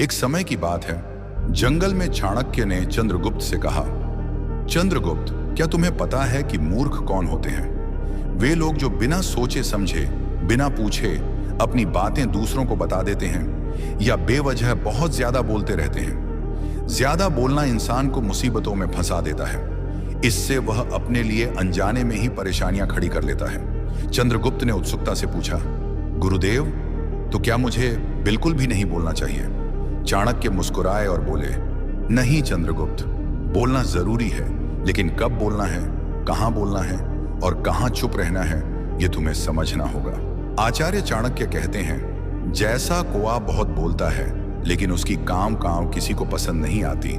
एक समय की बात है, जंगल में चाणक्य ने चंद्रगुप्त से कहा, चंद्रगुप्त, क्या तुम्हें पता है कि मूर्ख कौन होते हैं? वे लोग जो बिना सोचे समझे, बिना पूछे अपनी बातें दूसरों को बता देते हैं या बेवजह बहुत ज्यादा बोलते रहते हैं। ज्यादा बोलना इंसान को मुसीबतों में फंसा देता है। इससे वह अपने लिए अनजाने में ही परेशानियां खड़ी कर लेता है। चंद्रगुप्त ने उत्सुकता से पूछा, गुरुदेव, तो क्या मुझे बिल्कुल भी नहीं बोलना चाहिए? चाणक्य मुस्कुराए और बोले, नहीं चंद्रगुप्त, बोलना जरूरी है, लेकिन कब बोलना है, कहां बोलना है और कहां चुप रहना है, यह तुम्हें समझना होगा। आचार्य चाणक्य कहते हैं, जैसा कौआ बहुत बोलता है लेकिन उसकी काम किसी को पसंद नहीं आती,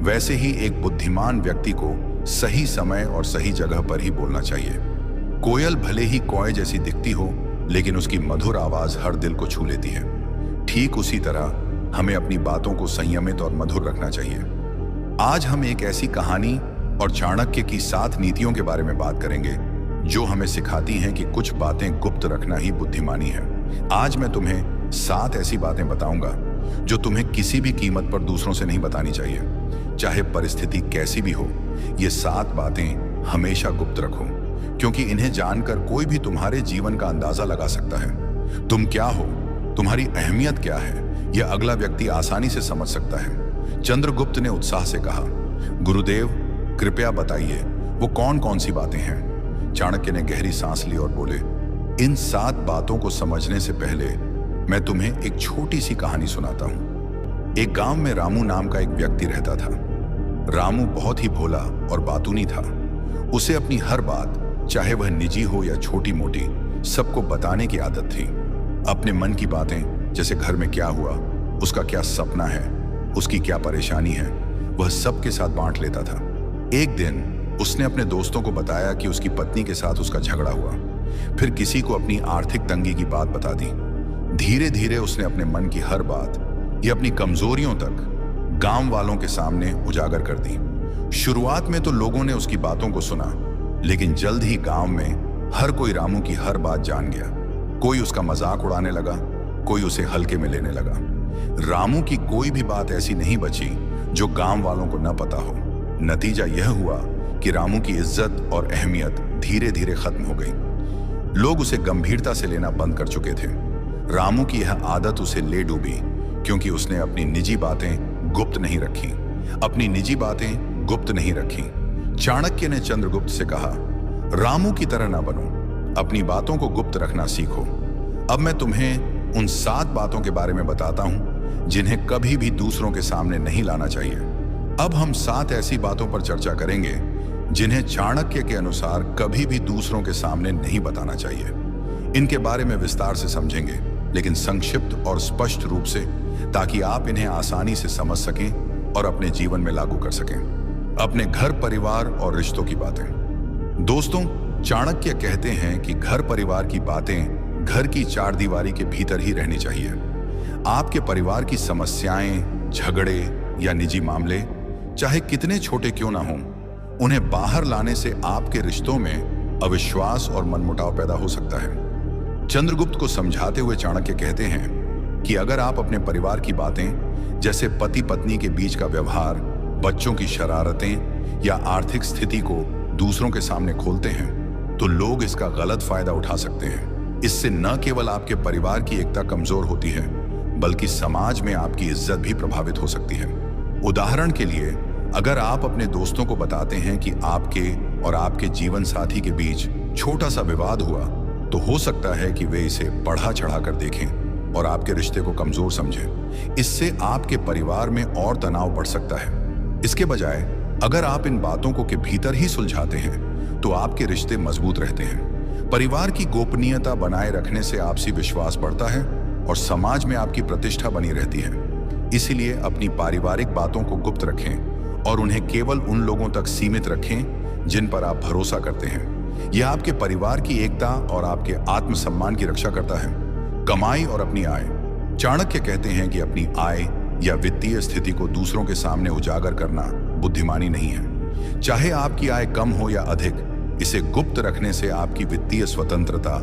वैसे ही एक बुद्धिमान व्यक्ति को सही समय और सही जगह पर ही बोलना चाहिए। कोयल भले ही कौए जैसी दिखती हो, लेकिन उसकी मधुर आवाज हर दिल को छू लेती है। ठीक उसी तरह हमें अपनी बातों को संयमित और मधुर रखना चाहिए। आज हम एक ऐसी कहानी और चाणक्य की 7 नीतियों के बारे में बात करेंगे जो हमें सिखाती हैं कि कुछ बातें गुप्त रखना ही बुद्धिमानी है। आज मैं तुम्हें 7 ऐसी बातें बताऊंगा जो तुम्हें किसी भी कीमत पर दूसरों से नहीं बतानी चाहिए, चाहे परिस्थिति कैसी भी हो। ये 7 बातें हमेशा गुप्त रखो, क्योंकि इन्हें जानकर कोई भी तुम्हारे जीवन का अंदाजा लगा सकता है। तुम क्या हो, तुम्हारी अहमियत क्या है, यह अगला व्यक्ति आसानी से समझ सकता है। चंद्रगुप्त ने उत्साह से कहा, गुरुदेव, कृपया बताइए वो कौन कौन सी बातें हैं? चाणक्य ने गहरी सांस ली और बोले, इन 7 बातों को समझने से पहले मैं तुम्हें एक छोटी सी कहानी सुनाता हूं। एक गांव में रामू नाम का एक व्यक्ति रहता था। रामू बहुत ही भोला और बातूनी था। उसे अपनी हर बात, चाहे वह निजी हो या छोटी मोटी, सबको बताने की आदत थी। अपने मन की बातें, जैसे घर में क्या हुआ, उसका क्या सपना है, उसकी क्या परेशानी है, वह सबके साथ बांट लेता था। एक दिन उसने अपने दोस्तों को बताया कि उसकी पत्नी के साथ उसका झगड़ा हुआ। फिर किसी को अपनी आर्थिक तंगी की बात बता दी। धीरे धीरे उसने अपने मन की हर बात या अपनी कमजोरियों तक गांव वालों के सामने उजागर कर दी। शुरुआत में तो लोगों ने उसकी बातों को सुना, लेकिन जल्द ही गांव में हर कोई रामू की हर बात जान गया। कोई उसका मजाक उड़ाने लगा, कोई उसे हल्के में लेने लगा। रामू की कोई भी बात ऐसी नहीं बची जो गांव वालों को न पता हो। नतीजा यह हुआ कि रामू की इज्जत और अहमियत धीरे धीरे खत्म हो गई। लोग उसे गंभीरता से लेना बंद कर चुके थे। रामू की यह आदत उसे ले डूबी, क्योंकि उसने अपनी निजी बातें गुप्त नहीं रखी। अपनी निजी बातें गुप्त नहीं रखी। चाणक्य ने चंद्रगुप्त से कहा, रामू की तरह ना बनो, अपनी बातों को गुप्त रखना सीखो। अब मैं तुम्हें उन 7 बातों के बारे में बताता हूं जिन्हें कभी भी दूसरों के सामने नहीं लाना चाहिए। अब हम 7 ऐसी बातों पर चर्चा करेंगे जिन्हें चाणक्य के अनुसार कभी भी दूसरों के सामने नहीं बताना चाहिए। इनके बारे में विस्तार से समझेंगे, लेकिन संक्षिप्त और स्पष्ट रूप से, ताकि आप इन्हें आसानी से समझ सकें और अपने जीवन में लागू कर सकें। अपने घर, परिवार और रिश्तों की बातें। दोस्तों, चाणक्य कहते हैं कि घर परिवार की बातें घर की 4 दीवारी के भीतर ही रहनी चाहिए। आपके परिवार की समस्याएं, झगड़े या निजी मामले, चाहे कितने छोटे क्यों ना हों, उन्हें बाहर लाने से आपके रिश्तों में अविश्वास और मनमुटाव पैदा हो सकता है। चंद्रगुप्त को समझाते हुए चाणक्य कहते हैं कि अगर आप अपने परिवार की बातें, जैसे पति पत्नी के बीच का व्यवहार, बच्चों की शरारतें या आर्थिक स्थिति को दूसरों के सामने खोलते हैं, तो लोग इसका गलत फायदा उठा सकते हैं। इससे न केवल आपके परिवार की एकता कमजोर होती है, बल्कि समाज में आपकी इज्जत भी प्रभावित हो सकती है। उदाहरण के लिए, अगर आप अपने दोस्तों को बताते हैं कि आपके और आपके जीवन साथी के बीच छोटा सा विवाद हुआ, तो हो सकता है कि वे इसे बढ़ा चढ़ा कर देखें और आपके रिश्ते को कमजोर समझें। इससे आपके परिवार में और तनाव बढ़ सकता है। इसके बजाय अगर आप इन बातों को के भीतर ही सुलझाते हैं, तो आपके रिश्ते मजबूत रहते हैं। परिवार की गोपनीयता बनाए रखने से आपसी विश्वास बढ़ता है और समाज में आपकी प्रतिष्ठा बनी रहती है। इसीलिए अपनी पारिवारिक बातों को गुप्त रखें और उन्हें केवल उन लोगों तक सीमित रखें जिन पर आप भरोसा करते हैं। यह आपके परिवार की एकता और आपके आत्मसम्मान की रक्षा करता है। कमाई और अपनी आय। चाणक्य कहते हैं कि अपनी आय या वित्तीय स्थिति को दूसरों के सामने उजागर करना बुद्धिमानी नहीं है। चाहे आपकी आय कम हो या अधिक, इसे गुप्त रखने से आपकी वित्तीय स्वतंत्रता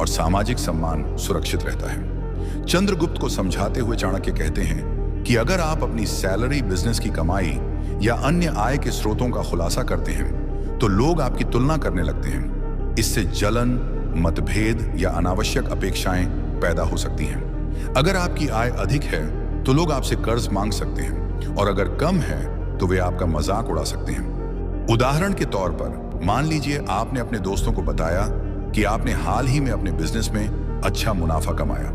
और सामाजिक सम्मान सुरक्षित रहता है। चंद्रगुप्त को समझाते हुए चाणक्य कहते हैं कि अगर आप अपनी सैलरी, बिजनेस की कमाई या अन्य आय के स्रोतों का खुलासा करते हैं तो लोग आपकी तुलना करने लगते हैं। इससे जलन, मतभेद या अनावश्यक अपेक्षाएं पैदा हो सकती हैं। अगर आपकी आय अधिक है तो लोग आपसे कर्ज मांग सकते हैं और अगर कम है तो वे आपका मजाक उड़ा सकते हैं। उदाहरण के तौर पर मान लीजिए आपने अपने दोस्तों को बताया कि आपने हाल ही में अपने बिजनेस में अच्छा मुनाफा कमाया।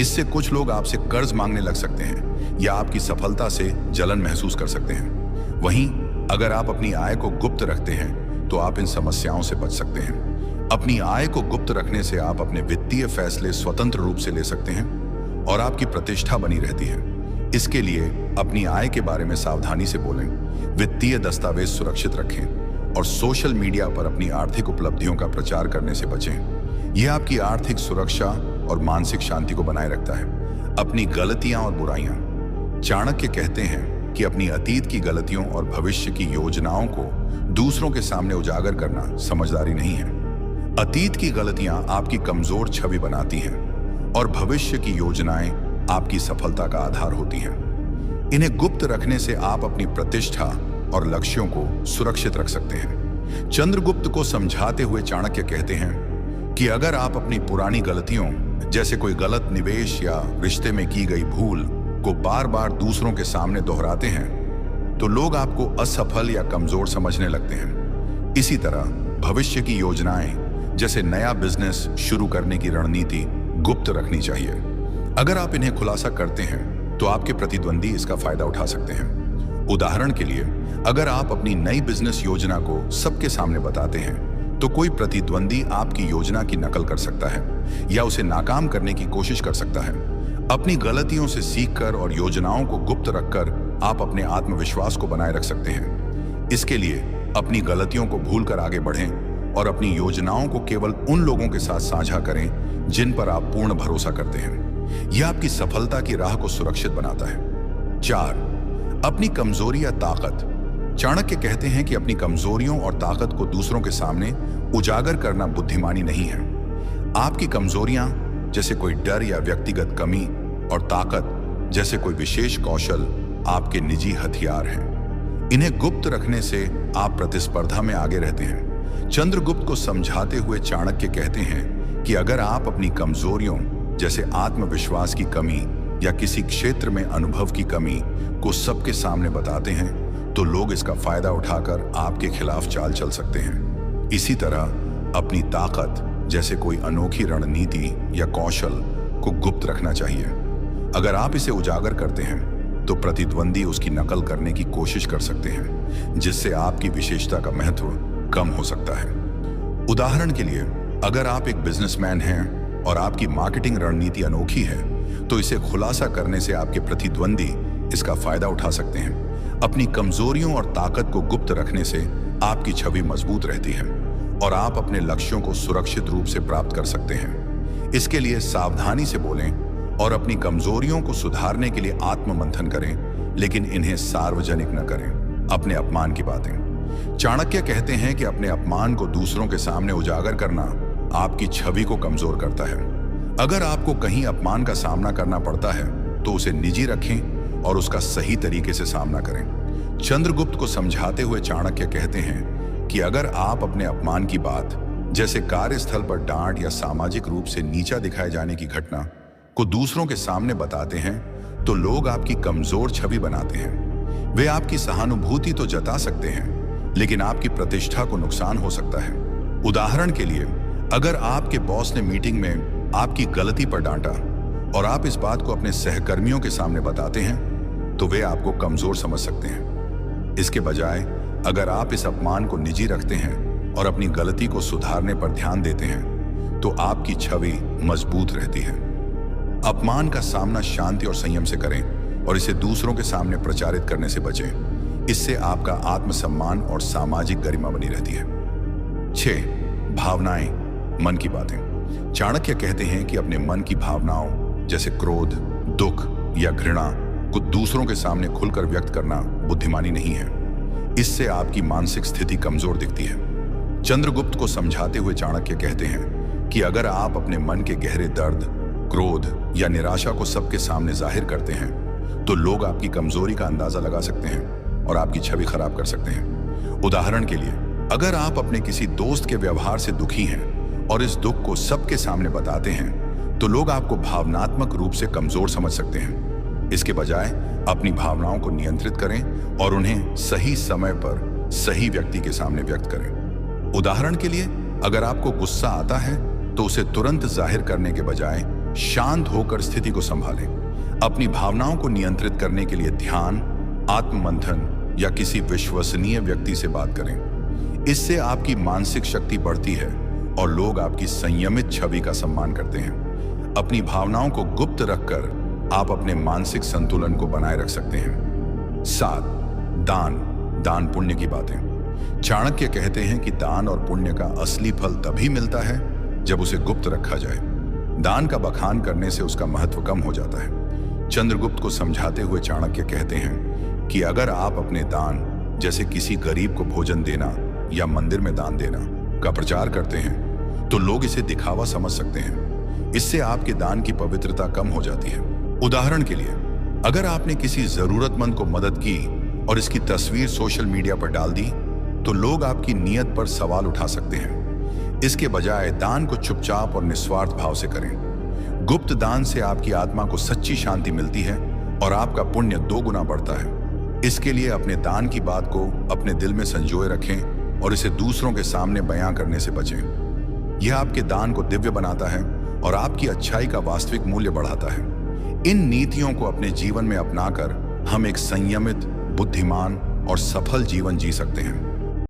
इससे कुछ लोग आपसे कर्ज मांगने लग सकते हैं या आपकी सफलता से जलन महसूस कर सकते हैं। वहीं अगर आप अपनी आय को गुप्त रखते हैं तो आप इन समस्याओं से बच सकते हैं। अपनी आय को गुप्त रखने से आप अपने वित्तीय फैसले स्वतंत्र रूप से ले सकते हैं और आपकी प्रतिष्ठा बनी रहती है। इसके लिए अपनी आय के बारे में सावधानी से बोलें, वित्तीय दस्तावेज सुरक्षित रखें और सोशल मीडिया पर अपनी आर्थिक उपलब्धियों का प्रचार करने से बचें। यह आपकी आर्थिक सुरक्षा और मानसिक शांति को बनाए रखता है। अपनी गलतियां और बुराइयां। चाणक्य कहते हैं कि अपनी अतीत की गलतियों और भविष्य की योजनाओं को दूसरों के सामने उजागर करना समझदारी नहीं है। अतीत की गलतियां आपकी कमजोर छवि बनाती हैं और भविष्य की योजनाएं आपकी सफलता का आधार होती हैं। इन्हें गुप्त रखने से आप अपनी प्रतिष्ठा और लक्ष्यों को सुरक्षित रख सकते हैं। चंद्रगुप्त को समझाते हुए चाणक्य कहते हैं कि अगर आप अपनी पुरानी गलतियों जैसे कोई गलत निवेश या रिश्ते में की गई भूल को बार बार दूसरों के सामने दोहराते हैं तो लोग आपको असफल या कमजोर समझने लगते हैं। इसी तरह भविष्य की योजनाएं जैसे नया बिजनेस शुरू करने की रणनीति गुप्त रखनी चाहिए। अगर आप इन्हें खुलासा करते हैं तो आपके प्रतिद्वंदी इसका फायदा उठा सकते हैं। उदाहरण के लिए, अगर आप अपनी नई बिजनेस योजना को सबके सामने बताते हैं तो कोई प्रतिद्वंदी आपकी योजना की नकल कर सकता है या उसे नाकाम करने की कोशिश कर सकता है। अपनी गलतियों से सीखकर और योजनाओं को गुप्त रखकर आप अपने आत्मविश्वास को बनाए रख सकते हैं। इसके लिए अपनी गलतियों को भूलकर आगे बढ़ें और अपनी योजनाओं को केवल उन लोगों के साथ साझा करें जिन पर आप पूर्ण भरोसा करते हैं। यह आपकी सफलता की राह को सुरक्षित बनाता है। 4. अपनी कमजोरी या ताकत। चाणक्य कहते हैं कि अपनी कमजोरियों और ताकत को दूसरों के सामने उजागर करना बुद्धिमानी नहीं है। आपकी कमजोरियां जैसे कोई डर या व्यक्तिगत कमी और ताकत जैसे कोई विशेष कौशल आपके निजी हथियार हैं। इन्हें गुप्त रखने से आप प्रतिस्पर्धा में आगे रहते हैं। चंद्रगुप्त को समझाते हुए चाणक्य कहते हैं कि अगर आप अपनी कमजोरियों जैसे आत्मविश्वास की कमी या किसी क्षेत्र में अनुभव की कमी को सबके सामने बताते हैं तो लोग इसका फायदा उठाकर आपके खिलाफ चाल चल सकते हैं। इसी तरह अपनी ताकत जैसे कोई अनोखी रणनीति या कौशल को गुप्त रखना चाहिए। अगर आप इसे उजागर करते हैं तो प्रतिद्वंदी उसकी नकल करने की कोशिश कर सकते हैं, जिससे आपकी विशेषता का महत्व कम हो सकता है। उदाहरण के लिए, अगर आप एक बिजनेसमैन हैं और आपकी मार्केटिंग रणनीति अनोखी है तो इसे खुलासा करने से आपके प्रतिद्वंदी इसका फायदा उठा सकते हैं। अपनी कमजोरियों और ताकत को गुप्त रखने से आपकी छवि मजबूत रहती है और आप अपने लक्ष्यों को सुरक्षित रूप से प्राप्त कर सकते हैं। इसके लिए सावधानी से बोलें और अपनी कमजोरियों को सुधारने के लिए आत्ममंथन करें, लेकिन इन्हें सार्वजनिक न करें। अपने अपमान की बातें। चाणक्य कहते हैं कि अपने अपमान को दूसरों के सामने उजागर करना आपकी छवि को कमजोर करता है। अगर आपको कहीं अपमान का सामना करना पड़ता है तो उसे निजी रखें और उसका सही तरीके से सामना करें। चंद्रगुप्त को समझाते हुए चाणक्य कहते हैं कि अगर आप अपने अपमान की बात जैसे कार्यस्थल पर डांट या सामाजिक रूप से नीचा दिखाए जाने की घटना को दूसरों के सामने बताते हैं तो लोग आपकी कमजोर छवि बनाते हैं। वे आपकी सहानुभूति तो जता सकते हैं, लेकिन आपकी प्रतिष्ठा को नुकसान हो सकता है। उदाहरण के लिए, अगर आपके बॉस ने मीटिंग में आपकी गलती पर डांटा और आप इस बात को अपने सहकर्मियों के सामने बताते हैं तो वे आपको कमजोर समझ सकते हैं। इसके बजाय अगर आप इस अपमान को निजी रखते हैं और अपनी गलती को सुधारने पर ध्यान देते हैं तो आपकी छवि मजबूत रहती है। अपमान का सामना शांति और संयम से करें और इसे दूसरों के सामने प्रचारित करने से बचें। इससे आपका आत्मसम्मान और सामाजिक गरिमा बनी रहती है। 6. भावनाएं, मन की बातें। चाणक्य कहते हैं कि अपने मन की भावनाओं जैसे क्रोध, दुख या घृणा को दूसरों के सामने खुलकर व्यक्त करना बुद्धिमानी नहीं है। इससे आपकी मानसिक स्थिति कमजोर दिखती है। चंद्रगुप्त को समझाते हुए चाणक्य कहते हैं कि अगर आप अपने मन के गहरे दर्द, क्रोध या निराशा को सबके सामने जाहिर करते हैं तो लोग आपकी कमजोरी का अंदाजा लगा सकते हैं और आपकी छवि खराब कर सकते हैं। उदाहरण के लिए, अगर आप अपने किसी दोस्त के व्यवहार से दुखी हैं और इस दुख को सबके सामने बताते हैं, तो लोग आपको भावनात्मक रूप से कमजोर समझ सकते हैं। इसके बजाय अपनी भावनाओं को नियंत्रित करें और उन्हें सही समय पर सही व्यक्ति के सामने व्यक्त करें। उदाहरण के लिए, अगर आपको गुस्सा आता है तो उसे तुरंत जाहिर करने के बजाय शांत होकर स्थिति को संभालें। अपनी भावनाओं को नियंत्रित करने के लिए ध्यान, आत्ममंथन या किसी विश्वसनीय व्यक्ति से बात करें। इससे आपकी मानसिक शक्ति बढ़ती है और लोग आपकी संयमित छवि का सम्मान करते हैं। अपनी भावनाओं को गुप्त रखकर आप अपने मानसिक संतुलन को बनाए रख सकते हैं। 7. दान पुण्य की बातें। चाणक्य कहते हैं कि दान और पुण्य का असली फल तभी मिलता है जब उसे गुप्त रखा जाए। दान का बखान करने से उसका महत्व कम हो जाता है। चंद्रगुप्त को समझाते हुए चाणक्य कहते हैं कि अगर आप अपने दान, जैसे किसी गरीब को भोजन देना या मंदिर में दान देना, का प्रचार करते हैं तो लोग इसे दिखावा समझ सकते हैं। इससे आपके दान की पवित्रता कम हो जाती है। उदाहरण के लिए, अगर आपने किसी जरूरतमंद को मदद की और इसकी तस्वीर सोशल मीडिया पर डाल दी, तो लोग आपकी नीयत पर सवाल उठा सकते हैं। इसके बजाय दान को चुपचाप और निस्वार्थ भाव से करें। गुप्त दान से आपकी आत्मा को सच्ची शांति मिलती है और आपका पुण्य 2 गुना बढ़ता है। इसके लिए अपने दान की बात को अपने दिल में संजोए रखें और इसे दूसरों के सामने बयां करने से बचें। यह आपके दान को दिव्य बनाता है और आपकी अच्छाई का वास्तविक मूल्य बढ़ाता है। इन नीतियों को अपने जीवन में अपनाकर हम एक संयमित, बुद्धिमान और सफल जीवन जी सकते हैं।